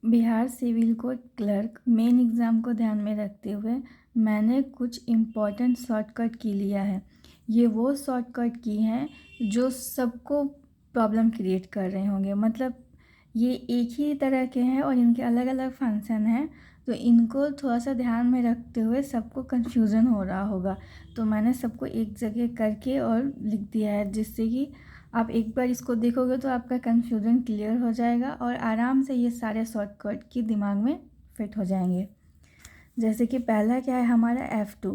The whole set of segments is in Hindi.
Bihar civil court clerk main exam को ध्यान में रखते हुए मैंने कुछ इम्पॉर्टेंट शॉर्टकट की लिया है। ये वो शॉर्टकट की हैं जो सबको प्रॉब्लम क्रिएट कर रहे होंगे। मतलब ये एक ही तरह के हैं और इनके अलग अलग फंक्शन हैं, तो इनको थोड़ा सा ध्यान में रखते हुए सबको कन्फ्यूज़न हो रहा होगा। तो मैंने सबको एक जगह करके और लिख दिया है, जिससे कि आप एक बार इसको देखोगे तो आपका कन्फ्यूज़न क्लियर हो जाएगा और आराम से ये सारे शॉर्टकट की दिमाग में फिट हो जाएंगे। जैसे कि पहला क्या है हमारा F2।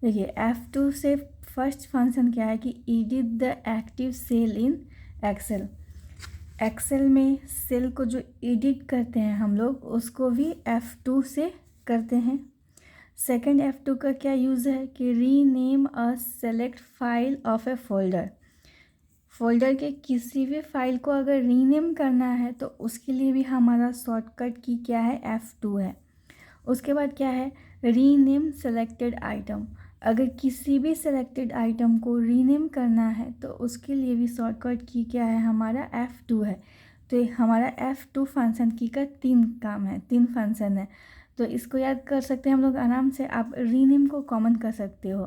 देखिए F2 से फर्स्ट फंक्शन क्या है कि edit the active cell in Excel. Excel में सेल को जो एडिट करते हैं हम लोग उसको भी F2 से करते हैं। सेकंड F2 का क्या यूज़ है कि rename a select file of A folder के किसी भी फाइल को अगर रीनेम करना है तो उसके लिए भी हमारा शॉर्टकट की क्या है F2 है। उसके बाद क्या है रीनेम सेलेक्टेड आइटम। अगर किसी भी सेलेक्टेड आइटम को रीनेम करना है तो उसके लिए भी शॉर्टकट की क्या है हमारा F2 है। तो ये हमारा F2 फंक्शन की का 3 काम है, 3 फंक्शन है। तो इसको याद कर सकते हैं हम लोग आराम से। आप रीनेम को कॉमन कर सकते हो,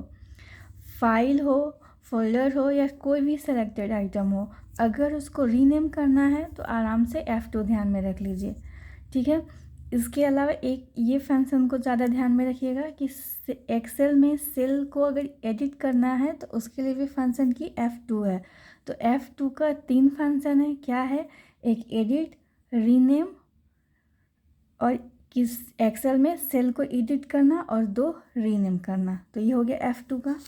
फाइल हो, फोल्डर हो या कोई भी सेलेक्टेड आइटम हो, अगर उसको रीनेम करना है तो आराम से F2 ध्यान में रख लीजिए। ठीक है। इसके अलावा एक ये फंक्शन को ज़्यादा ध्यान में रखिएगा कि एक्सेल में सेल को अगर एडिट करना है तो उसके लिए भी फंक्शन की F2 है। तो F2 का 3 फंक्शन है। क्या है? एक एडिट, रीनेम और किस एक्सेल में सेल को एडिट करना और 2 रीनेम करना। तो ये हो गया F2 का।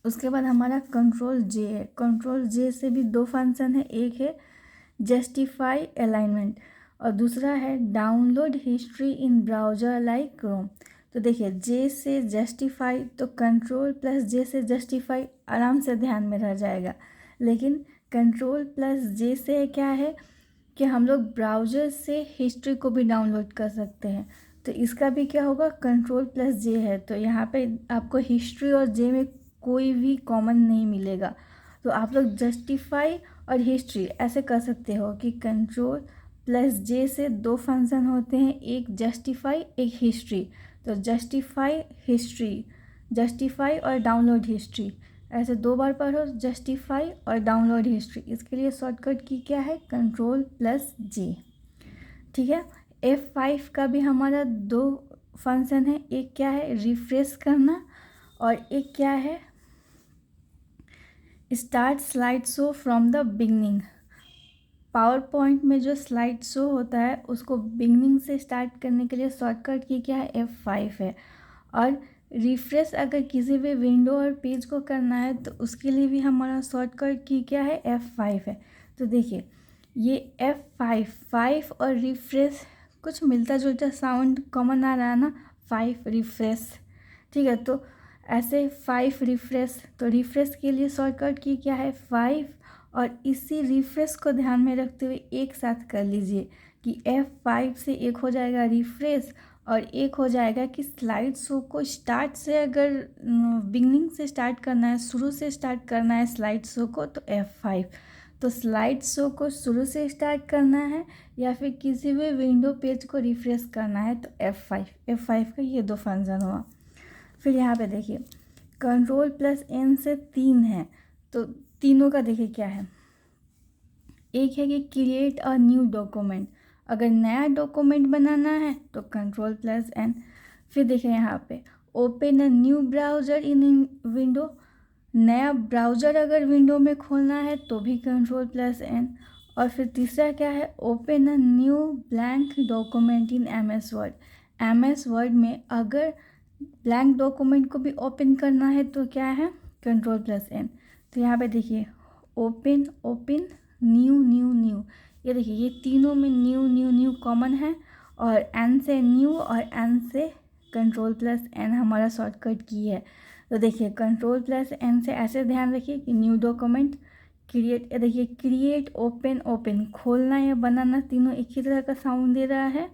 उसके बाद हमारा कंट्रोल जे है। कंट्रोल जे से भी 2 फंक्शन है, एक है जस्टिफाई अलाइनमेंट और दूसरा है download history in browser like Chrome. तो देखिए जे से जस्टिफाई, तो कंट्रोल प्लस जे से जस्टिफाई आराम से ध्यान में रह जाएगा। लेकिन कंट्रोल प्लस जे से क्या है कि हम लोग ब्राउज़र से हिस्ट्री को भी डाउनलोड कर सकते हैं। तो इसका भी क्या होगा, कंट्रोल प्लस जे है। तो यहाँ पे आपको हिस्ट्री और जे में कोई भी कॉमन नहीं मिलेगा। तो आप लोग जस्टिफाई और हिस्ट्री ऐसे कर सकते हो कि कंट्रोल प्लस जे से 2 फंक्शन होते हैं, एक जस्टिफाई एक हिस्ट्री। तो जस्टिफाई हिस्ट्री, जस्टिफाई और डाउनलोड हिस्ट्री, ऐसे 2 बार पढ़ो, जस्टिफाई और डाउनलोड हिस्ट्री। इसके लिए शॉर्टकट की क्या है, कंट्रोल प्लस जे। ठीक है। F5 का भी हमारा 2 फंक्शन है, एक क्या है रिफ्रेश करना और एक क्या है start slide show from the beginning. Power point में जो स्लाइड शो होता है उसको बिगनिंग से स्टार्ट करने के लिए शॉर्टकट की क्या है, F5 है। और रिफ्रेश अगर किसी भी विंडो और पेज को करना है तो उसके लिए भी हमारा शॉर्टकट की क्या है, F5 है। तो देखिए ये F5 5 और रिफ्रेश कुछ मिलता जुलता साउंड कॉमन आ रहा है ना, 5 रिफ्रेश। ठीक है। तो ऐसे 5 रिफ्रेश, तो रिफ्रेश के लिए शॉर्टकट की क्या है, 5। और इसी रिफ्रेश को ध्यान में रखते हुए एक साथ कर लीजिए कि F5 से एक हो जाएगा रिफ्रेश और एक हो जाएगा कि स्लाइड शो को स्टार्ट से अगर बिगनिंग से स्टार्ट करना है, शुरू से स्टार्ट करना है स्लाइड शो को, तो F5। तो स्लाइड शो को शुरू से स्टार्ट करना है या फिर किसी भी विंडो पेज को रिफ्रेश करना है तो F5 का ये 2 फंक्शन हुआ। फिर यहाँ पे देखिए कंट्रोल प्लस N से 3 है, तो तीनों का देखिए क्या है। एक है कि क्रिएट अ न्यू डॉक्यूमेंट, अगर नया डॉक्यूमेंट बनाना है तो कंट्रोल प्लस N। फिर देखिए यहाँ पे open a new browser in window, नया ब्राउज़र अगर विंडो में खोलना है तो भी कंट्रोल प्लस N। और फिर तीसरा क्या है, open a new blank document in MS word. MS word में अगर ब्लैंक डॉक्यूमेंट को भी ओपन करना है तो क्या है, कंट्रोल प्लस N। तो यहाँ पे देखिए open open new new new, ये देखिए ये तीनों में न्यू न्यू न्यू कॉमन है और N से न्यू और N से कंट्रोल प्लस N हमारा शॉर्टकट की है। तो देखिए कंट्रोल प्लस N से ऐसे ध्यान रखिए कि न्यू डॉक्यूमेंट क्रिएट, देखिए क्रिएट ओपन ओपन, खोलना या बनाना तीनों एक ही तरह का साउंड दे रहा है।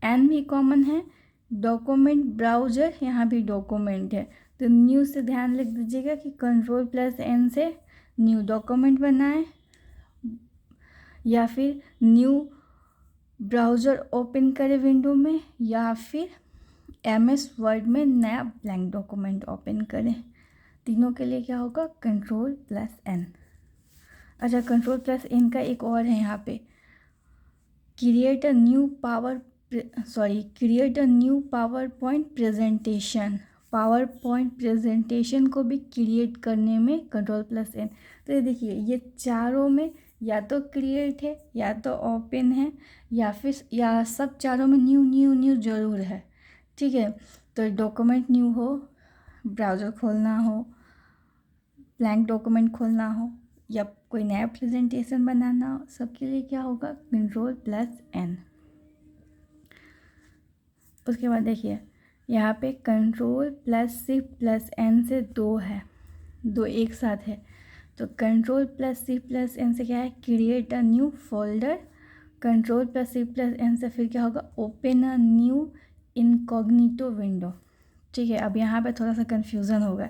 N भी कॉमन है, डॉक्यूमेंट ब्राउज़र यहाँ भी डॉक्यूमेंट है। तो न्यू से ध्यान रख दीजिएगा कि कंट्रोल प्लस N से न्यू डॉक्यूमेंट बनाए या फिर न्यू ब्राउज़र ओपन करें विंडो में या फिर MS वर्ड में नया ब्लैंक डॉक्यूमेंट ओपन करें। तीनों के लिए क्या होगा, Ctrl+N। अच्छा, Ctrl+N का एक और है यहाँ पे, create a new power point presentation. Power point presentation को भी क्रिएट करने में Ctrl+N। तो ये देखिए, ये चारों में या तो क्रिएट है या तो ओपन है या सब चारों में न्यू न्यू न्यू ज़रूर है। ठीक है, तो डॉक्यूमेंट न्यू हो, ब्राउज़र खोलना हो, ब्लैंक डॉक्यूमेंट खोलना हो या कोई नया प्रेजेंटेशन बनाना हो, सबके लिए क्या होगा, Ctrl+N। उसके बाद देखिए यहाँ पे Ctrl+C+N से दो है, दो एक साथ है। तो Ctrl+C+N से क्या है, create a new folder. Ctrl+C+N से फिर क्या होगा, open a new incognito window. ठीक है, अब यहाँ पे थोड़ा सा कन्फ्यूज़न होगा,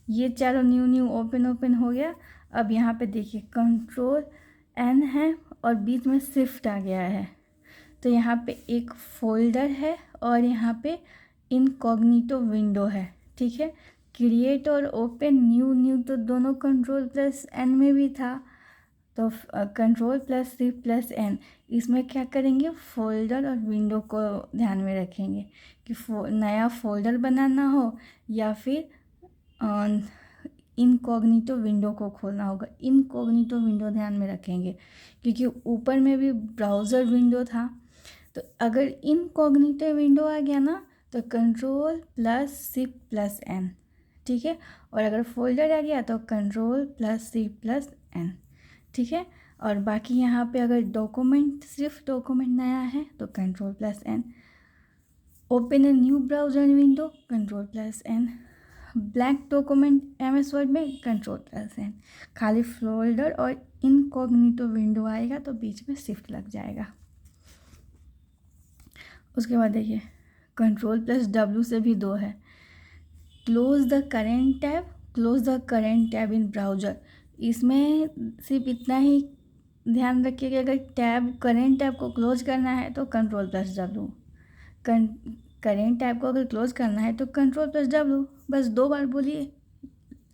ये चारों न्यू न्यू ओपन हो गया। अब यहाँ पे देखिए Ctrl+N है और बीच में शिफ्ट आ गया है, तो यहाँ पे एक फोल्डर है और यहाँ पे इनकॉग्निटो विंडो है। ठीक है, क्रिएट और ओपन न्यू तो दोनों Ctrl+N में भी था, तो Ctrl+C+N इसमें क्या करेंगे, फोल्डर और विंडो को ध्यान में रखेंगे कि नया फोल्डर बनाना हो या फिर इनकॉग्निटो विंडो को खोलना होगा। इनकॉग्निटो विंडो ध्यान में रखेंगे क्योंकि ऊपर में भी ब्राउज़र विंडो था, तो अगर इनकॉग्निटो विंडो आ गया ना तो Ctrl+C+N। ठीक है, और अगर फोल्डर आ गया तो Ctrl+C+N। ठीक है, और बाकी यहाँ पे अगर सिर्फ डॉक्यूमेंट नया है तो Ctrl+N। Open a new browser window, Ctrl+N। Blank document MS word में Ctrl+N। खाली फोल्डर और इनकॉग्निटो विंडो आएगा तो बीच में शिफ्ट लग जाएगा। उसके बाद देखिए Ctrl+W से भी दो है, close the current tab in browser. इसमें सिर्फ इतना ही ध्यान रखिए कि अगर करेंट टैब को क्लोज करना है तो Ctrl+W, करेंट टैब को अगर क्लोज करना है तो Ctrl+W, बस 2 बार बोलिए,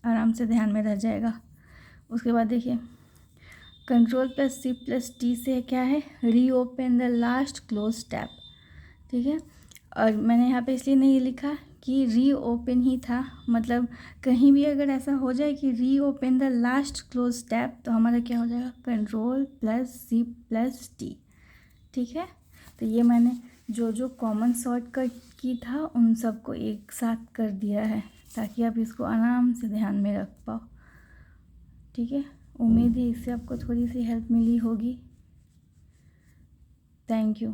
आराम से ध्यान में रह जाएगा। उसके बाद देखिए Ctrl+C+T से क्या है, reopen the last close tab. ठीक है, और मैंने यहाँ पे इसलिए नहीं लिखा कि रीओपन ही था, मतलब कहीं भी अगर ऐसा हो जाए कि reopen the last close tab तो हमारा क्या हो जाएगा, Ctrl+C+T। ठीक है, तो ये मैंने जो कॉमन शॉर्टकट की था उन सबको एक साथ कर दिया है ताकि आप इसको आराम से ध्यान में रख पाओ। ठीक है, उम्मीद है इससे आपको थोड़ी सी हेल्प मिली होगी। Thank you.